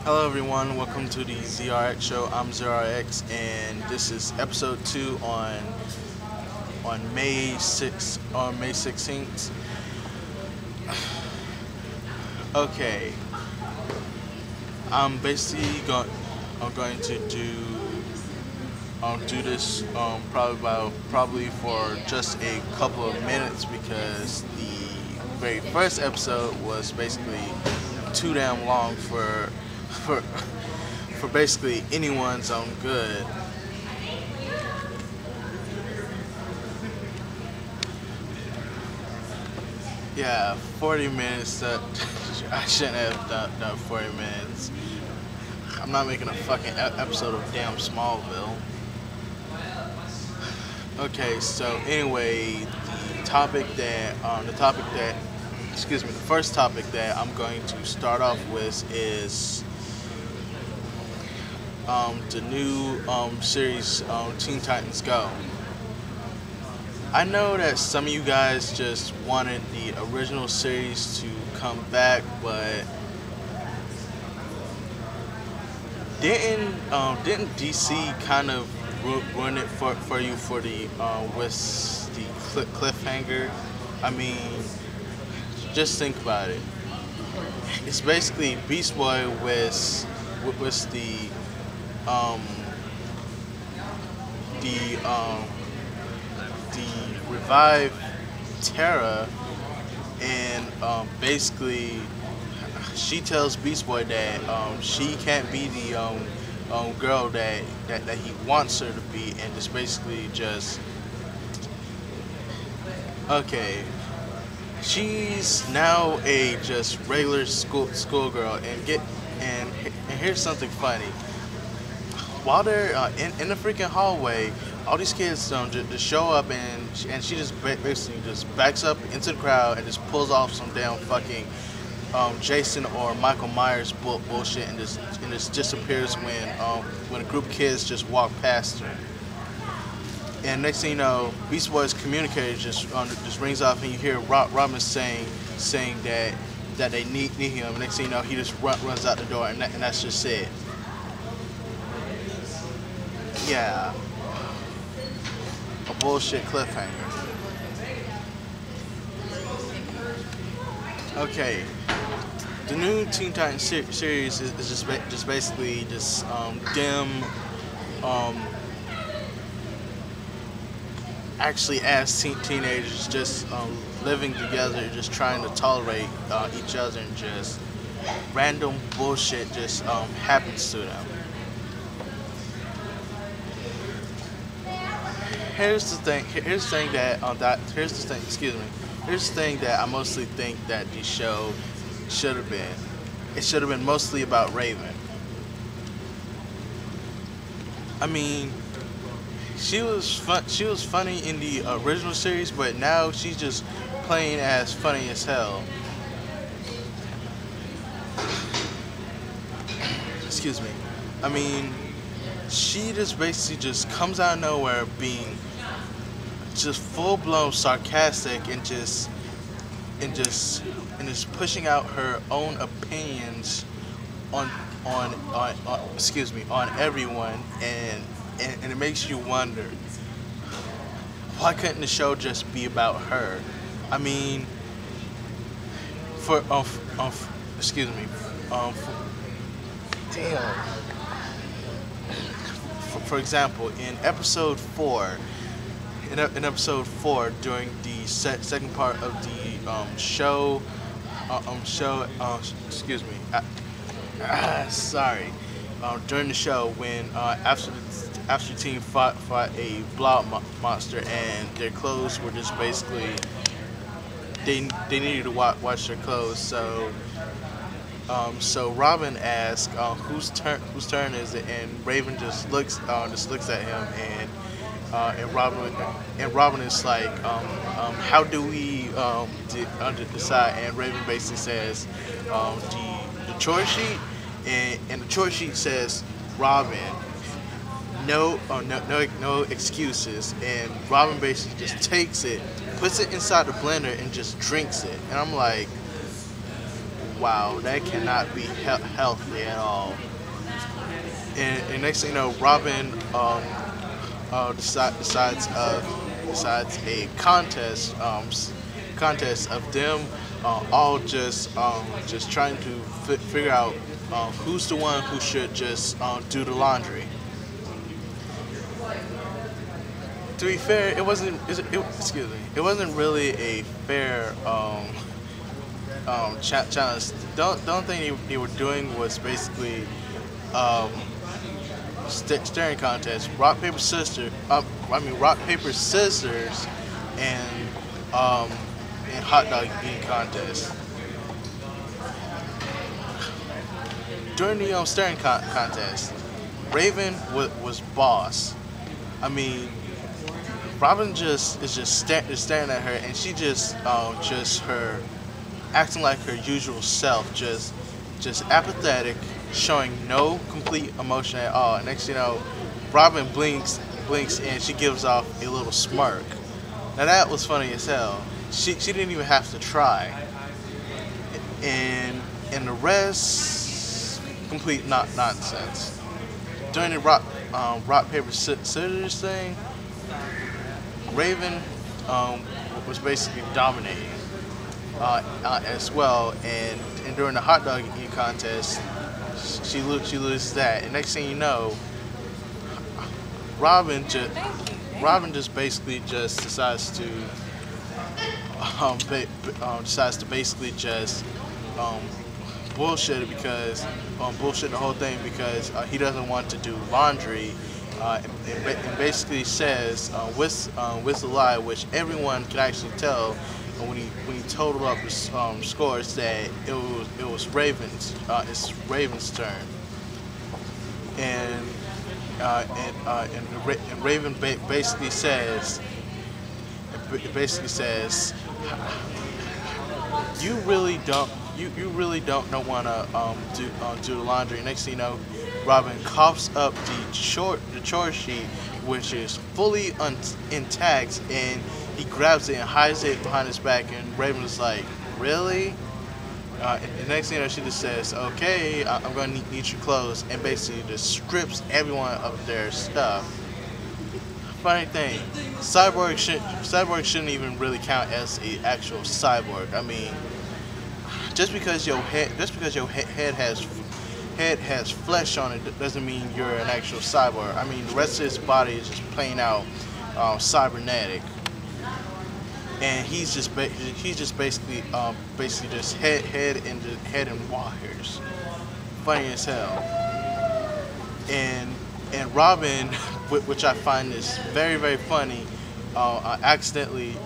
Hello everyone, welcome to the ZRX show. I'm ZRX and this is episode 2 on May 16th. Okay. I'm basically I'm going to do this probably for just a couple of minutes because the very first episode was basically too damn long for for basically anyone's own good. Yeah, 40 minutes. That I shouldn't have done 40 minutes. I'm not making a fucking episode of damn Smallville. Okay, so anyway, the first topic that I'm going to start off with is the new series Teen Titans Go. I know that some of you guys just wanted the original series to come back, but didn't DC kind of ruin it for you for the with the cliffhanger? I mean, just think about it. It's basically Beast Boy with um the um the revived Terra, and basically she tells Beast Boy that she can't be the girl that he wants her to be, and it's basically just okay. She's now a just regular schoolgirl, and here's something funny. While they're in the freaking hallway, all these kids just show up, and she just basically just backs up into the crowd and just pulls off some damn fucking Jason or Michael Myers bullshit, and just disappears when a group of kids just walk past her. And next thing you know, Beast Boy's communicator just rings off, and you hear Robin saying that they need him. And next thing you know, he just runs out the door, and that's just it. Yeah, a bullshit cliffhanger. Okay, the new Teen Titans series is just basically just them actually as teenagers just living together, just trying to tolerate each other, and just random bullshit just happens to them. Here's the thing. Here's the thing that here's the thing. Excuse me. Here's the thing that I mostly think that the show should have been. It should have been mostly about Raven. I mean, she was funny in the original series, but now she's just playing as funny as hell. Excuse me. I mean, she just basically just comes out of nowhere being just full blown sarcastic, and just pushing out her own opinions on everyone, and it makes you wonder, why couldn't the show just be about her? I mean, for excuse me, damn. For example, in episode 4, during the second part of the excuse me, sorry, during the show, when after the team fought a blob monster, and their clothes were just basically they needed to wash their clothes, so Robin asks whose turn is it, and Raven just looks at him, and Robin is like, how do we decide? And Raven basically says the chore sheet, and the chore sheet says Robin, no excuses, and Robin basically just takes it, puts it inside the blender, and just drinks it, and I'm like, wow, that cannot be healthy at all. And next thing you know, Robin decides a contest of them all just trying to figure out who's the one who should just do the laundry. To be fair, excuse me, it wasn't really a fair challenge. Don't think they were doing was basically um, staring contest, rock paper scissors, and um, and hot dog eating contest. During the staring contest, Raven was boss. I mean, Robin is just staring at her, and she just her acting like her usual self, just apathetic, showing no complete emotion at all. And next you know, Robin blinks, and she gives off a little smirk. Now that was funny as hell. She didn't even have to try. And the rest, complete nonsense. During the rock paper scissors thing, Raven was basically dominating as well, and during the hot dog eating contest, she loses that, and next thing you know, Robin just basically just decides to basically just bullshit it because bullshit the whole thing because he doesn't want to do laundry. And basically says with the lie, which everyone could actually tell when he totaled up his scores, that it was it's Raven's turn, and Raven basically says you really don't want to do the laundry. Next thing you know, Robin coughs up the chore sheet, which is fully intact, and he grabs it and hides it behind his back. And Raven is like, "Really?" And next thing you know, she just says, "Okay, I'm going to need your clothes," and basically just strips everyone of their stuff. Funny thing, Cyborg shouldn't even really count as an actual cyborg. I mean, just because your head has flesh on it doesn't mean you're an actual cyborg. I mean, the rest of his body is just plain out cybernetic, and he's just basically just head and wires. Funny as hell. And Robin, which I find is very, very funny, accidentally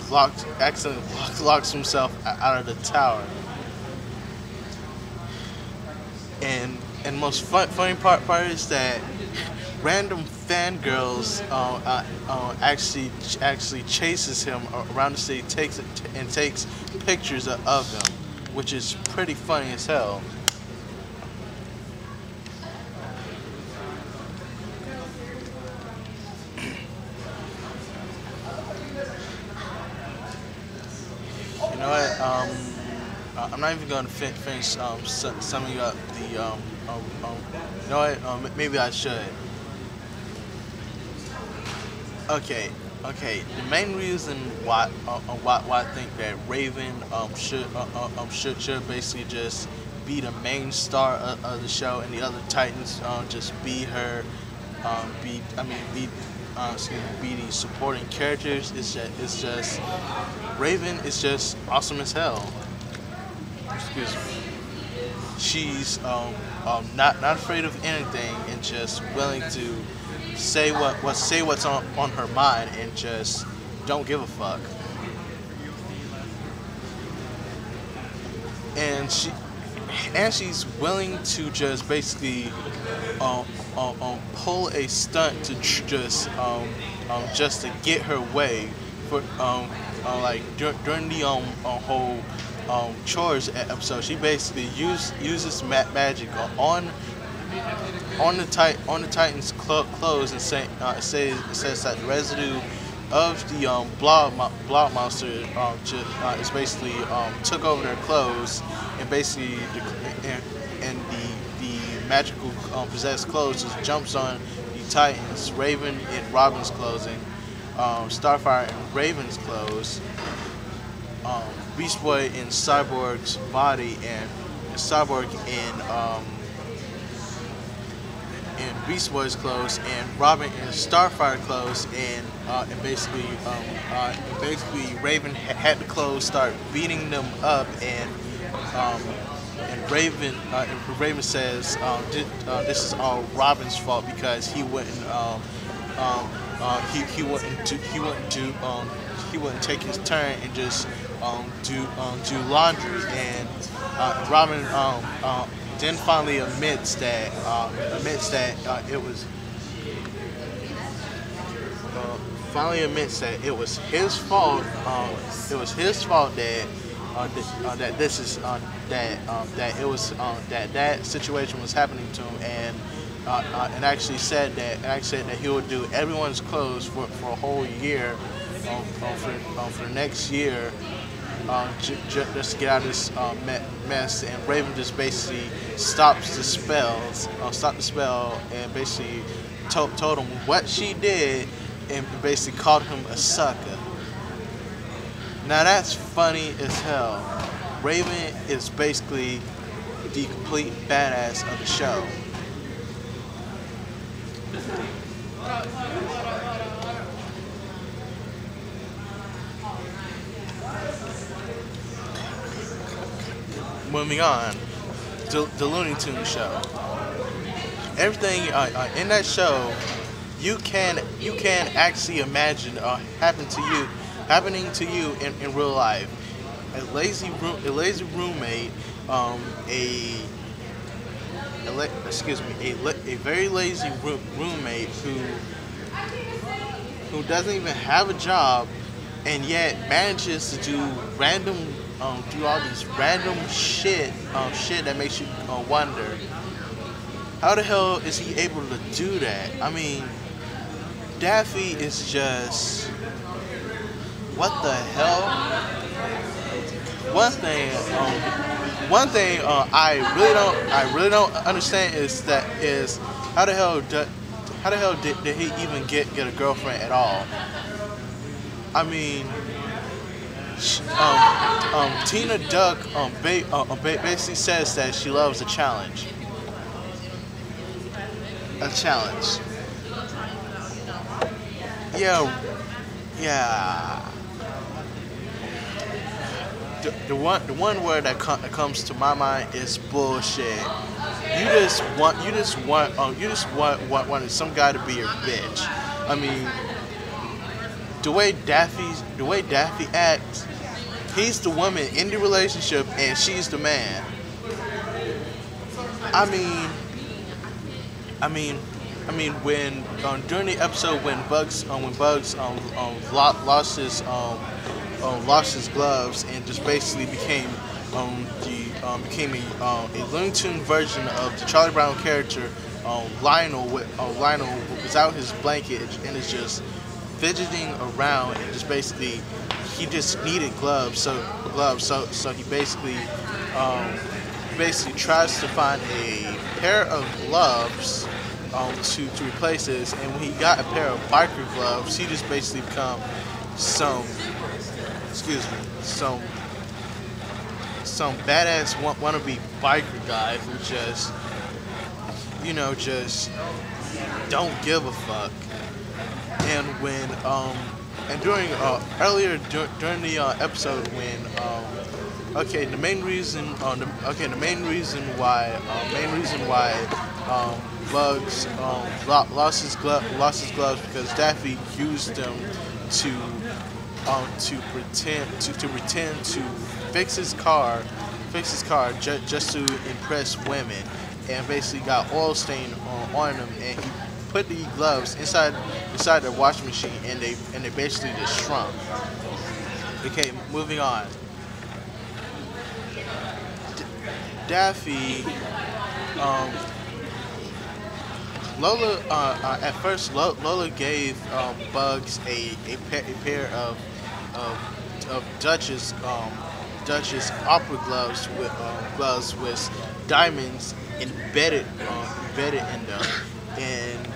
locks himself out of the tower. And the most funny part is that random fangirls actually chases him around the city, takes pictures of him, which is pretty funny as hell. You know what? I'm not even going to finish summing up the. You know what? Maybe I should. Okay. The main reason why I think that Raven should basically just be the main star of the show, and the other Titans just be her, be the supporting characters. It's just Raven is just awesome as hell. Excuse me. She's not afraid of anything, and just willing to say what's on her mind, and just don't give a fuck. And she's willing to just basically pull a stunt to just to get her way for like during the whole chores episode. She basically uses magic on the Titans' clothes, and says that the residue the blob monster is basically took over their clothes and basically and the magical possessed clothes just jumps on the Titans, Raven in Robin's clothing, Starfire in Raven's clothes, Beast Boy in Cyborg's body, and Cyborg in Beast Boy's clothes, and Robin in Starfire clothes, and basically Raven had the clothes start beating them up, and Raven says this is all Robin's fault because he wouldn't he wouldn't take his turn and just do laundry, and Robin then finally admits that it was his fault. It was his fault that this is that situation was happening to him, and actually said that he would do everyone's clothes for a whole year, for the next year, just to get out of this mess. And Raven just basically stopped the spell, and basically told him what she did, and basically called him a sucker. Now that's funny as hell. Raven is basically the complete badass of the show. Moving on, the Looney Tunes show. Everything in that show, you can actually imagine happening to you in real life. A lazy roommate, a very lazy roommate who doesn't even have a job, and yet manages to do all these random shit that makes you wonder, how the hell is he able to do that? I mean, Daffy is just, what the hell? One thing I really don't understand is how the hell did he even get a girlfriend at all? I mean, Tina Duck basically says that she loves a challenge. A challenge. Yeah. The one word that comes to my mind is bullshit. You just want some guy to be your bitch. I mean, the way Daffy acts, he's the woman in the relationship and she's the man. I mean, when during the episode when Bugs lost his gloves and just basically became a Looney Tunes version of the Charlie Brown character, Lionel without his blanket and is just fidgeting around, and just basically he just needed gloves, so he basically tries to find a pair of gloves to replace this, and when he got a pair of biker gloves, he just basically become some badass wannabe biker guy who just don't give a fuck. And when during the episode when the main reason why Bugs lost his gloves because Daffy used them to pretend to fix his car just to impress women, and basically got oil stain on them, and he put the gloves inside the washing machine, and they basically just shrunk. Okay, moving on. At first, Lola gave Bugs a pair of Duchess opera gloves with diamonds embedded in them, and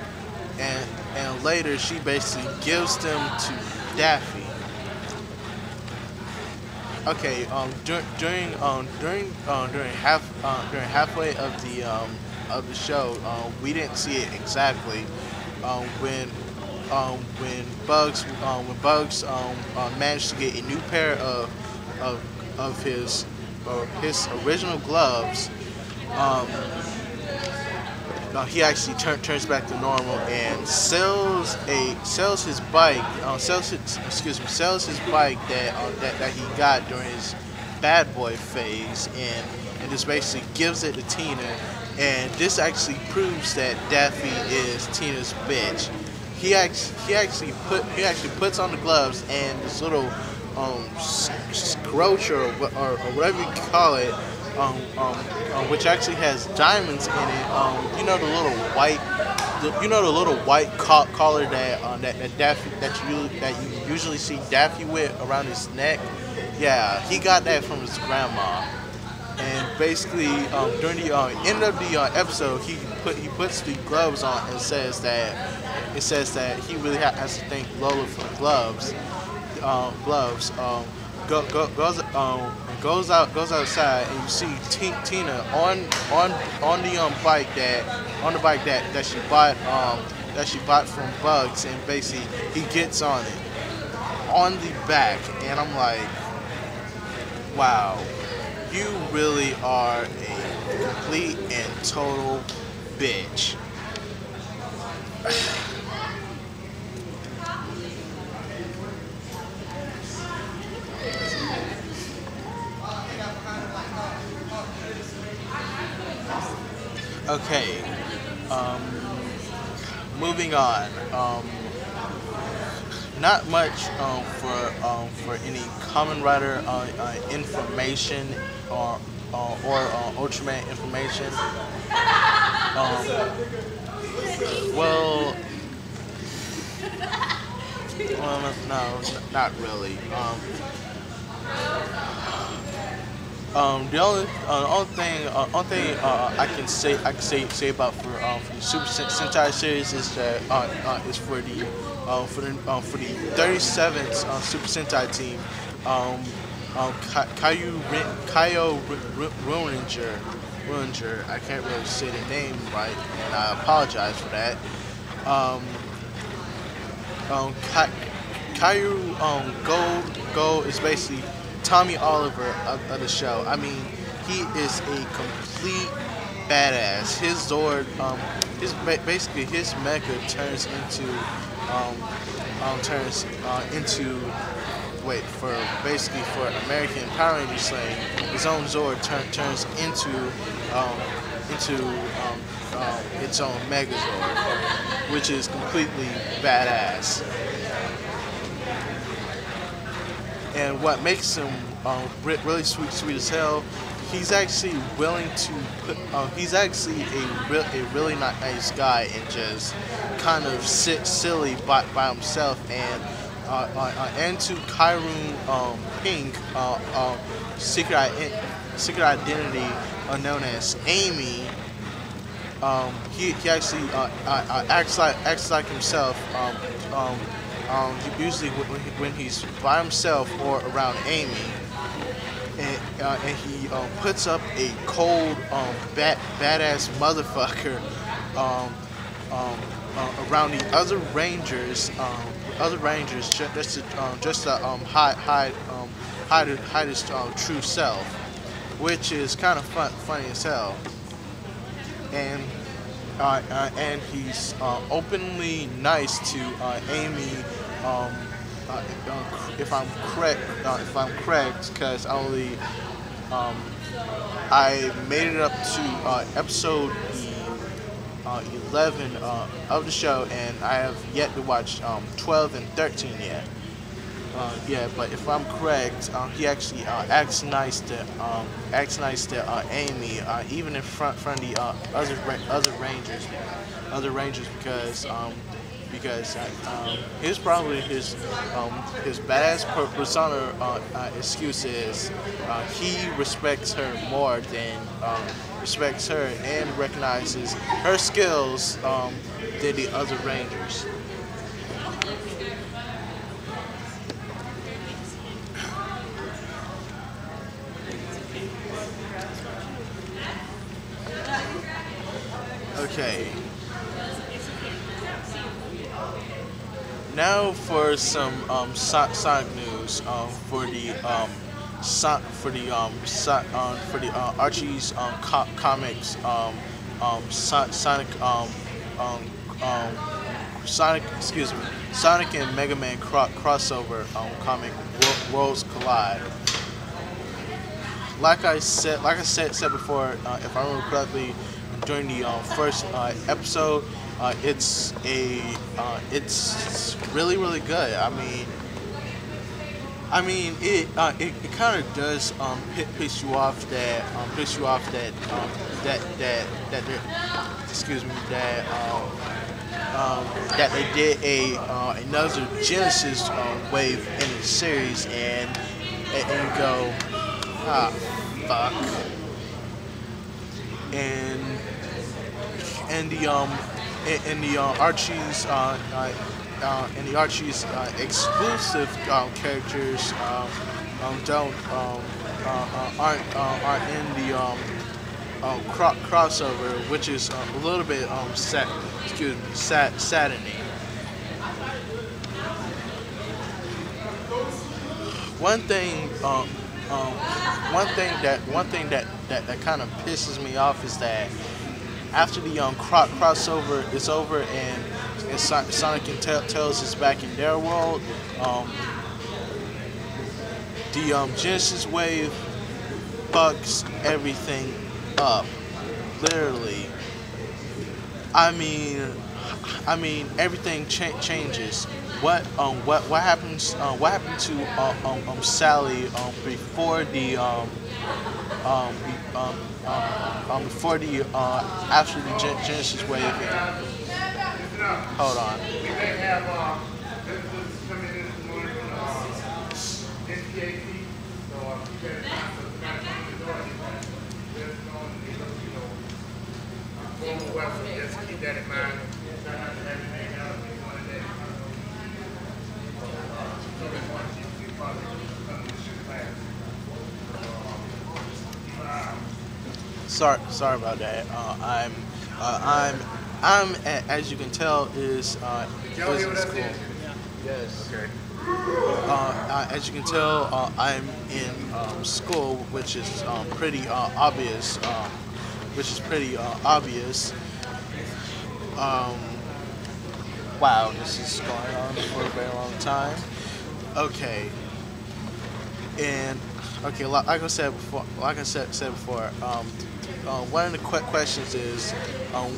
and later she basically gives them to Daffy. Okay, during halfway of the show, we didn't see it exactly. When Bugs managed to get a new pair of his original gloves, um, he actually turns back to normal and sells his bike, sells his bike that he got during his bad boy phase, and just basically gives it to Tina. And this actually proves that Daffy is Tina's bitch. He actually puts on the gloves, and this little scroach or whatever you call it, which actually has diamonds in it. The little white collar that Daffy that you usually see Daffy with around his neck. Yeah, he got that from his grandma. And basically, during the end of the episode, he puts the gloves on and says that he really has to thank Lola for the gloves. Goes outside, and you see Tina on the bike that she bought from Bugs, and basically he gets on it on the back, and I'm like, wow, you really are a complete and total bitch. Okay, moving on. Not much for any Kamen Rider information or Ultraman information. Well, no, not really. The only thing I can say about for the Super Sentai series is that is for the 37th Super Sentai team, Kaio Runinger. I can't really say the name right, and I apologize for that. Caillou Gold is basically Tommy Oliver of the show. I mean, he is a complete badass. His Zord, basically his mecha turns into for American Power Ranger slang, his own Zord turns into its own Megazord, which is completely badass. And what makes him really sweet as hell, he's actually willing to put. He's actually a really nice guy, and just kind of sit silly by himself. And to Kyrune Pink, secret identity known as Amy. He actually acts like himself. Usually when he's by himself or around Amy, and he puts up a cold, badass motherfucker around the other Rangers, just to hide his true self, which is kind of funny as hell. And he's openly nice to Amy. If I'm correct, because I made it up to episode 11 of the show, and I have yet to watch 12 and 13 yet. Yeah, but if I'm correct, he actually acts nice to Amy, even in front of the other Rangers because here's probably his badass persona excuse is he respects her more than respects her and recognizes her skills than the other Rangers. Okay. Now for some Sonic news for the Archie's comics Sonic um, um, Sonic excuse me Sonic and Mega Man crossover comic Worlds Collide. Like I said before, if I remember correctly, during the first episode, it's really good. It kind of does piss you off that excuse me that they did another Genesis wave in the series and you go, ah, fuck. And the Archie's exclusive characters don't aren't in the crossover, which is a little bit saddening. One thing that kind of pisses me off is that after the crossover is over and Sonic and Tails is back in their world, the Genesis wave fucks everything up, literally. I mean everything changes. What happened to Sally before the before the after the Genesis wave? Hold on. Just keep that in mind. Sorry about that. I'm as you can tell is in school. Yes. Okay. As you can tell, I'm in school, which is pretty obvious. Wow, this is going on for a very long time. Okay, and okay, like I said before, one of the questions is,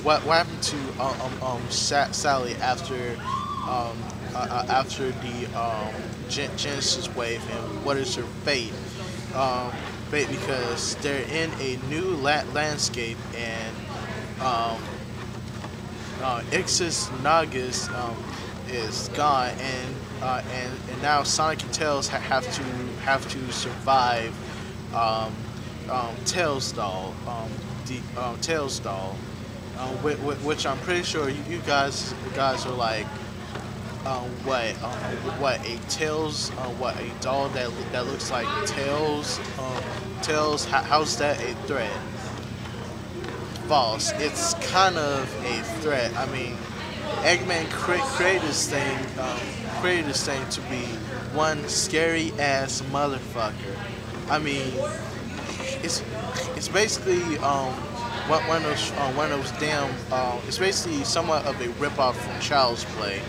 what happened to Sally after the Genesis wave, and what is her fate? Because they're in a new landscape, and Ixis Nagas is gone, and now Sonic and Tails have to survive Tails doll, Tails doll, which I'm pretty sure you guys are like, what a Tails, what a doll that looks like Tails, Tails. How's that a threat? False. It's kind of a threat. I mean, Eggman created this thing to be one scary ass motherfucker. I mean, it's basically one of those damn. It's basically somewhat of a ripoff from Child's Play.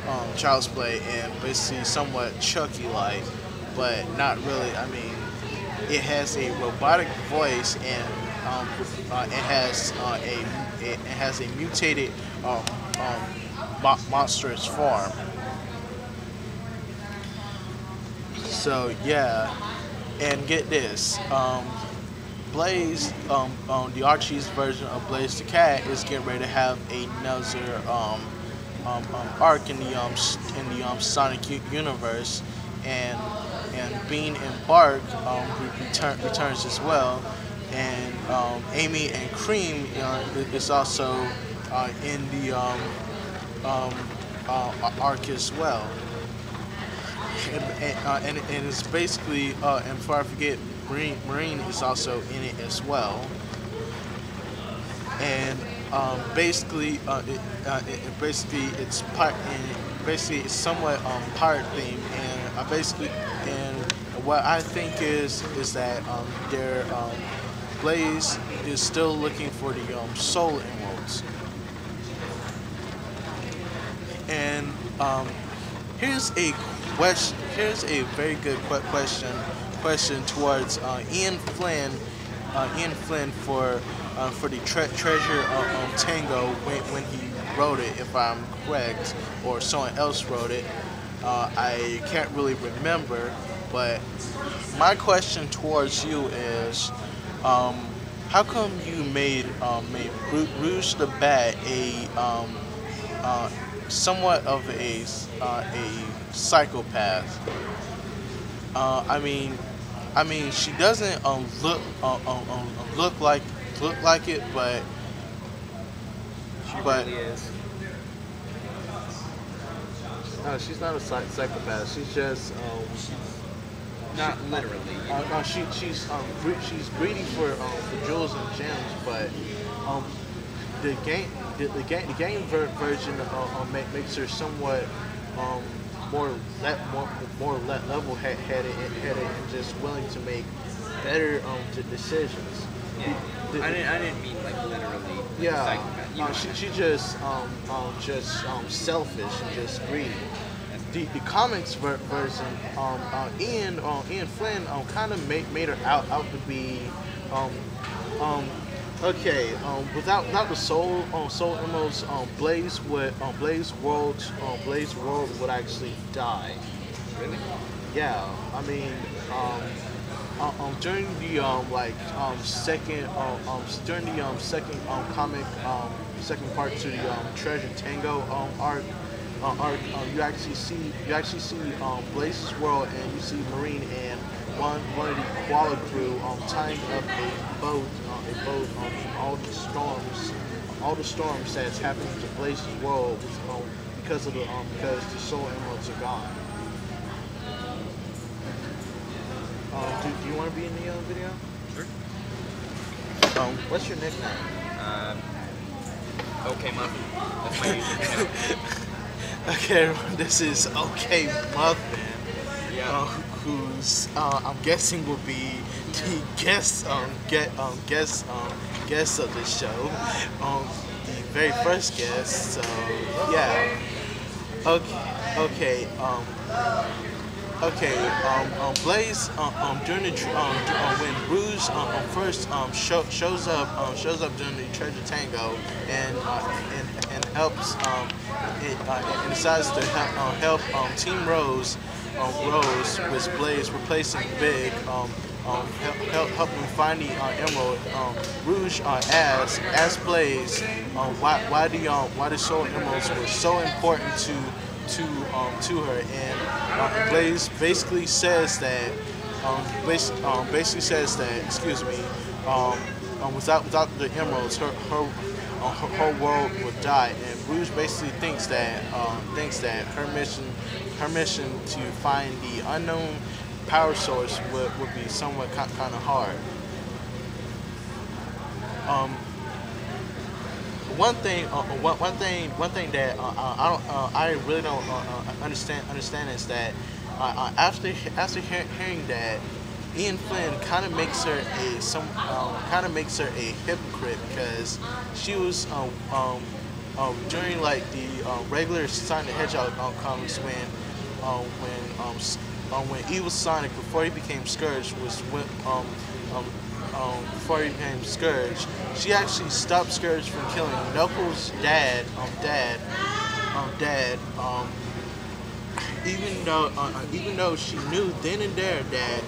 And basically somewhat Chucky-like, but not really. I mean, it has a robotic voice, and it has a mutated monstrous form. So yeah, and get this. Blaze, the Archie's version of Blaze the Cat is getting ready to have another arc in the Sonic universe, and Bean and Bark returns as well, and Amy and Cream is also in the arc as well, and it's basically and before I forget, Marine is also in it as well, and basically it's part and basically it's somewhat pirate theme, and what I think is that their Blaze is still looking for the soul emeralds, and here's a question. Here's a very good question towards Ian Flynn for the treasure of Tango when he wrote it, if I'm correct, or someone else wrote it. I can't really remember, but my question towards you is, how come you made Rouge the Bat a somewhat of a psychopath? I mean, she doesn't look like it, but she really is. No, she's not a psychopath. She's just not literally. She's greedy for jewels and gems, but the game version makes her somewhat more level-headed and just willing to make better decisions. Yeah. I didn't mean like literally. Yeah. She's just selfish and just greedy. The comics version, Ian Flynn kind of made her out to be okay. Without the soul emeralds, Blaze World would actually die. Really? Yeah. I mean, during the second comic, second part to the Treasure Tango arc, you actually see Blaze's world, and you see Marine and one of the koala crew tying up a boat from all the storms that's happening to Blaze's world because the soul emeralds are gone. Do you want to be in the video? Sure. What's your nickname? Okay Muffin. That's my username. Okay, this is Okay Muffin. Yeah. Who's I'm guessing will be the guest of the show, the very first guest. So yeah. Okay. Blaze during the when Rouge first shows up during the Treasure Tango and helps and decides to help Team Rose with Blaze replacing Big, help him find the emerald. Rouge asks Blaze why the soul emeralds were so important to her, and Blaze basically says that without the emeralds, her world would die, and Rouge basically thinks that her mission to find the unknown power source would be somewhat kind of hard. One thing that I really don't understand is that after hearing that, Ian Flynn kind of makes her a hypocrite, because she was during like the regular Sonic the Hedgehog comics when Evil Sonic, before he became Scourge, before he became Scourge, she actually stopped Scourge from killing Knuckles' dad, even though she knew then and there that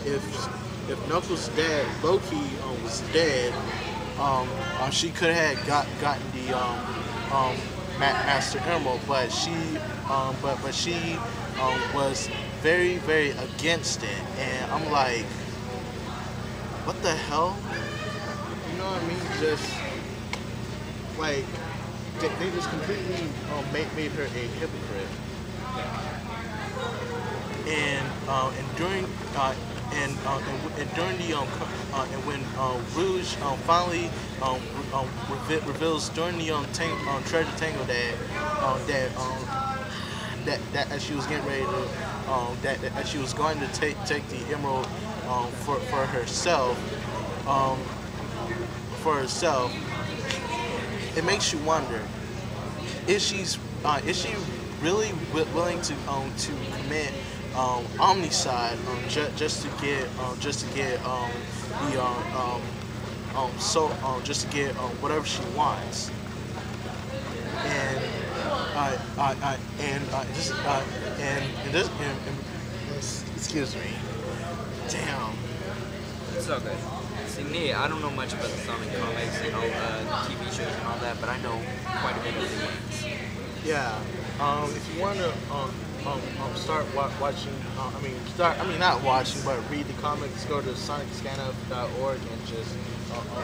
if Knuckles' dad Loki was dead, she could have gotten the Master Emerald, but she was very against it, and I'm like, what the hell? You know what I mean? Just like they just completely made her a hypocrite. And during and during the and when Rouge finally reveals during the treasure tangle that as she was getting ready to that she was going to take the emerald for herself it makes you wonder, is she really willing to commit omnicide just to get just to get whatever she wants, and excuse me, damn. It's all good. See, me, I don't know much about the Sonic comics and all the TV shows and all that, but I know quite a bit of the games. Yeah. If you want to start watching, not watching, but read the comics, go to sonicscanup.org and just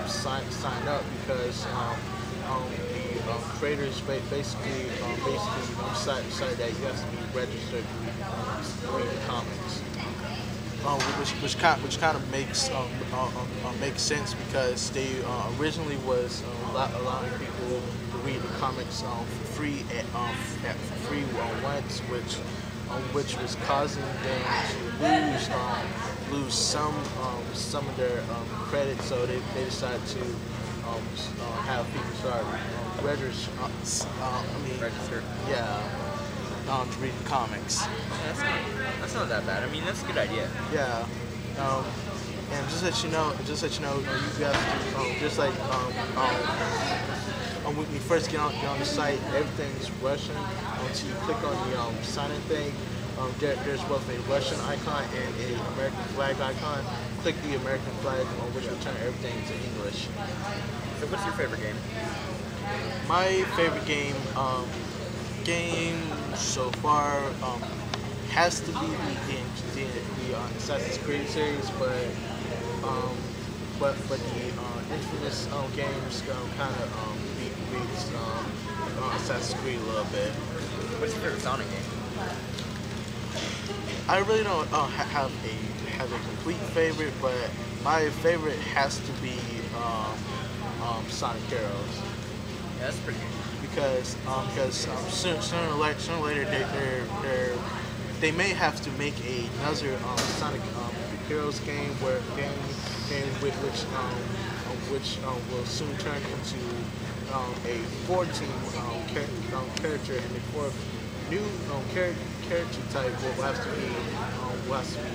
sign up, because the creators basically decided that you have to be registered to read the comics. Which kind of makes sense, because they originally was allowing people to read the comics for free once, which was causing them to lose some of their credit. So they decided to have people start register. Yeah. To read the comics. Yeah, that's not that bad. I mean, that's a good idea. Yeah. And just let you know, you guys just like when you first get on the site, everything's Russian. Until you click on the sign in thing, there's both a Russian icon and a American flag icon. Click the American flag, which will turn everything to English. So, what's your favorite game? My favorite game so far has to be the Assassin's Creed series, but the infamous games kind of beats Assassin's Creed a little bit. What's your favorite Sonic game? I really don't have a complete favorite, but my favorite has to be Sonic Heroes. Yeah, that's pretty good. Because sooner or later they may have to make another Sonic Heroes game which will soon turn into a 14 character, and the fourth new character type will have to be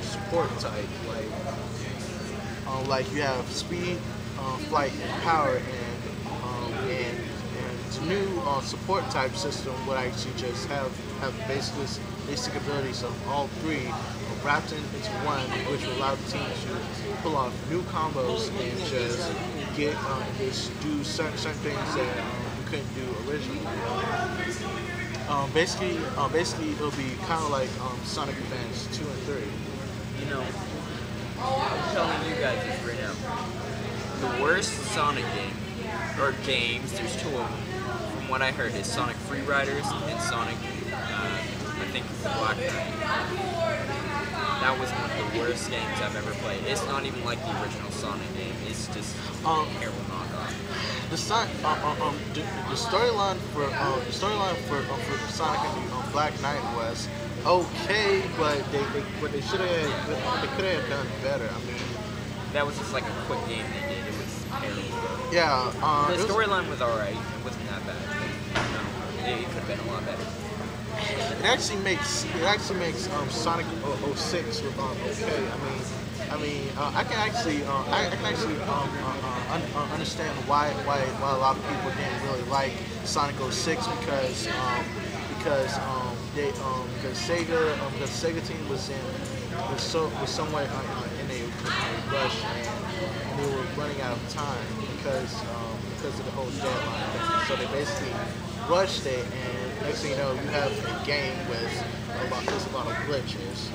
support type, like you have speed, flight, and power, and the new support type system would actually just have basic abilities of all three wrapped into one, which will allow the team to pull off new combos and just do certain things that you couldn't do originally. Basically, it'll be kind of like Sonic Advance 2 and 3. You know, I'm telling you guys this right now. The worst Sonic game, or games, there's two of them. From what I heard, is Sonic Free Riders and Sonic, I think it's Black Knight. That was one of the worst games I've ever played. It's not even like the original Sonic game. It's just a terrible knockoff. The storyline for Sonic and the Black Knight was okay, but they could have done better. I mean, that was just like a quick game they did. It was terrible. Yeah. The storyline was alright. It wasn't that bad. But, it could have been a lot better. It actually makes Sonic 06 look okay. I can actually understand why a lot of people didn't really like Sonic 06 because because Sega team was somewhat in a rush, and they were running out of time because of the whole deadline thing. So they basically rushed it, and next thing you know, you have a game with a lot of glitches.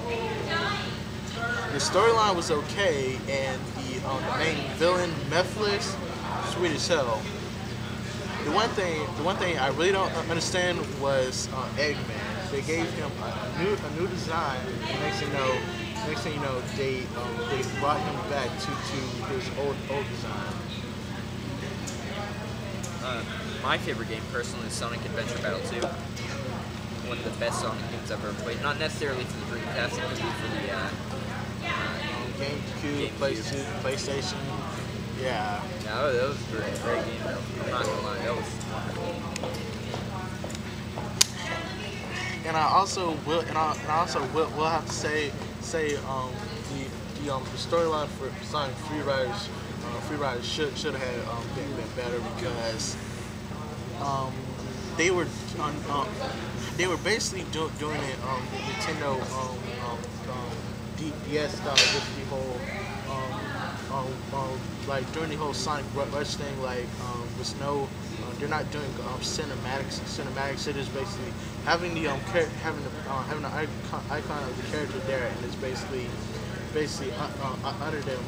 The storyline was okay, and the main villain, Mephiles, sweet as hell. The one thing I really don't understand was Eggman. They gave him a new design. And next thing you know, they brought him back to his old design. My favorite game personally is Sonic Adventure Battle 2. One of the best Sonic games I've ever played. Not necessarily for the Dreamcast, it could be for the GameCube, PlayStation. Yeah. No, that was a great game though. I'm not gonna lie, that was wonderful. And I also will have to say the storyline for Sonic Free Riders should have had been better, because they were basically doing it the Nintendo DS style with the whole like during the whole Sonic Rush thing, like was no they're not doing cinematics. They're just basically having the having the icon of the character there, and it's basically under them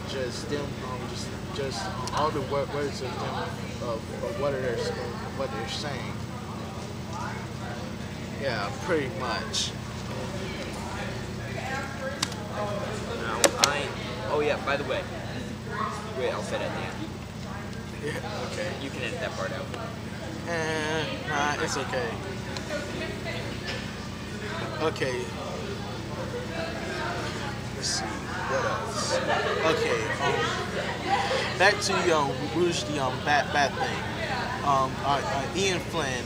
just all the words of them of what they're saying. Yeah, pretty much. Oh yeah, by the way. Wait, I'll say that at the end. Yeah, okay. You can edit that part out. Nah, it's okay. Okay. Let's see, what else? Okay, back to the Rouge the bat thing. Ian Flynn.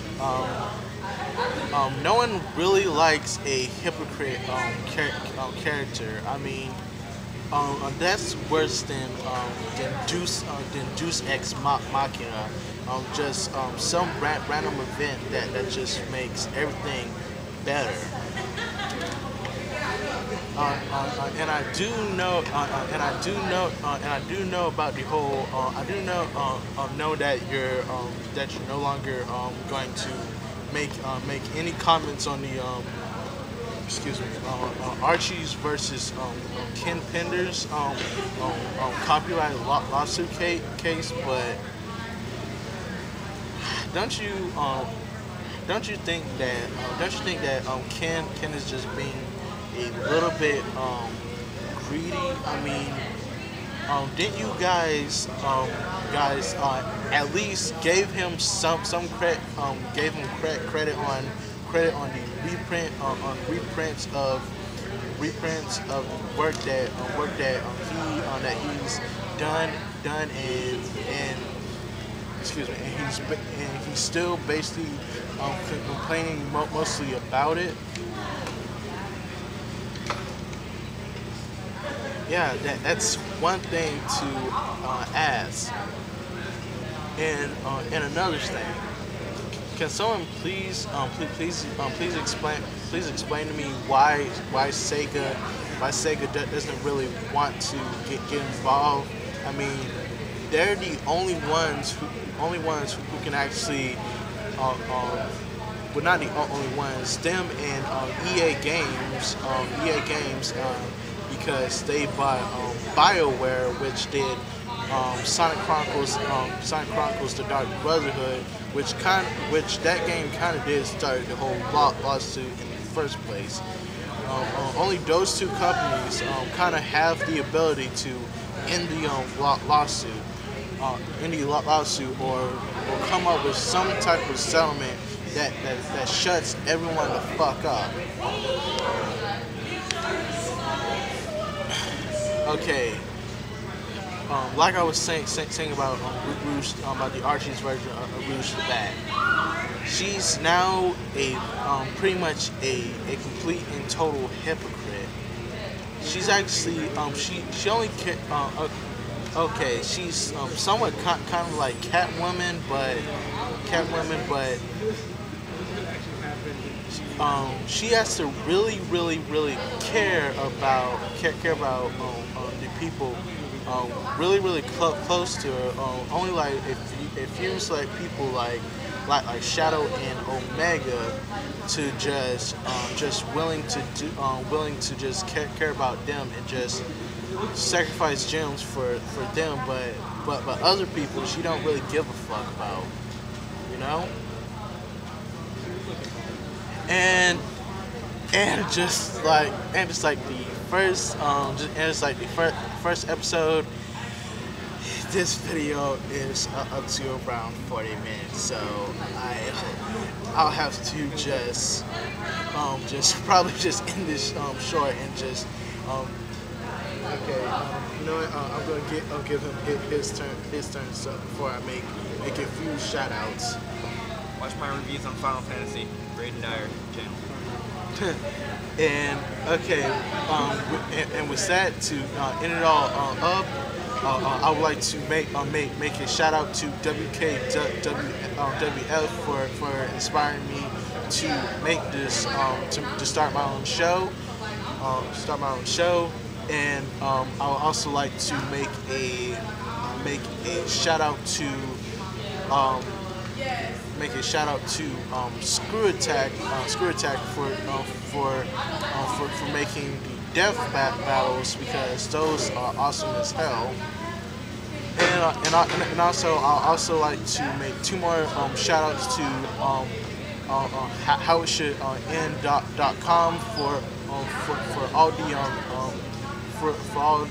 No one really likes a hypocrite character. I mean, that's worse than Deus Ex Machina. Just some random event that just makes everything better. And I do know about the whole. I do know that you're no longer going to make any comments on the Archie's versus Ken Pender's copyright lawsuit case, but don't you think that Ken is just being a little bit greedy? I mean, didn't you guys at least gave him some credit, gave him credit on the reprints of work that he's done and excuse me, and he's still basically complaining mostly about it. Yeah, that's one thing to ask. And another thing, can someone please explain to me why Sega doesn't really want to get involved? I mean, they're the only ones who can actually well, not the only ones. Them and EA Games, because they bought BioWare, which did Sonic Chronicles, The Dark Brotherhood, which that game kind of did start the whole lawsuit in the first place. Only those two companies kind of have the ability to end the lawsuit, or come up with some type of settlement that shuts everyone the fuck up. Okay. Like I was saying about Rouge, about the Archie's version of Rouge the Bat. She's now pretty much a complete and total hypocrite. She's actually she only okay. She's somewhat kind of like Catwoman, but she has to really care about the people really close to her. Only like if you was like people like Shadow and Omega to just willing to just care about them and just sacrifice gems for them, but other people she don't really give a fuck about, you know. And just like the first first episode, this video is up to around 40 minutes, so I'll have to just probably just end this short and just okay, you know what, I'll give him his turn so before I make a few shout outs. Watch my reviews on Final Fantasy, Braden Dyer channel. And okay, and with that, to end it all up, I would like to make a shout out to WKWF for inspiring me to make this to start my own show, and I would also like to make a shout out to Screw Attack for making the death battles, because those are awesome as hell. And also I'll also like to make two more shout outs to howitshouldend.com for all the for all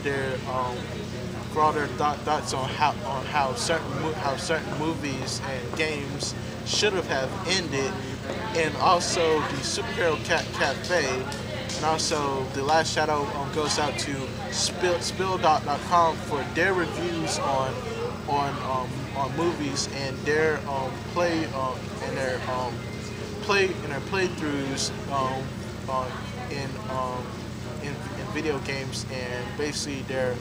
their thoughts on how certain movies and games should have ended, and also the Superhero Cafe, and also the last shout out goes out to spill.com for their reviews on movies and their playthroughs in video games, and basically their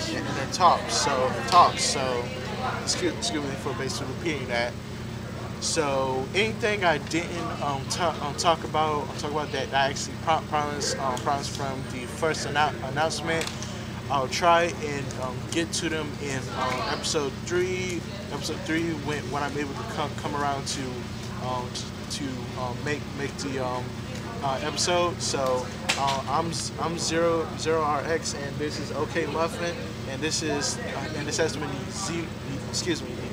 in their talks. So excuse me for basically repeating that. So anything I didn't talk about that I actually promised from the first announcement, I'll try and get to them in episode 3. When I'm able to come around to make the episode. So I'm Zero-RX, and this is OK Muffin, and this has been the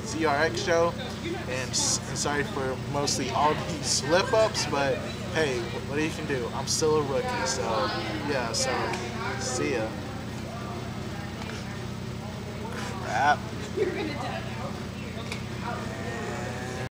ZRX show, and sorry for mostly all these slip ups, but hey, what you can do? I'm still a rookie, so yeah. So see ya. Crap.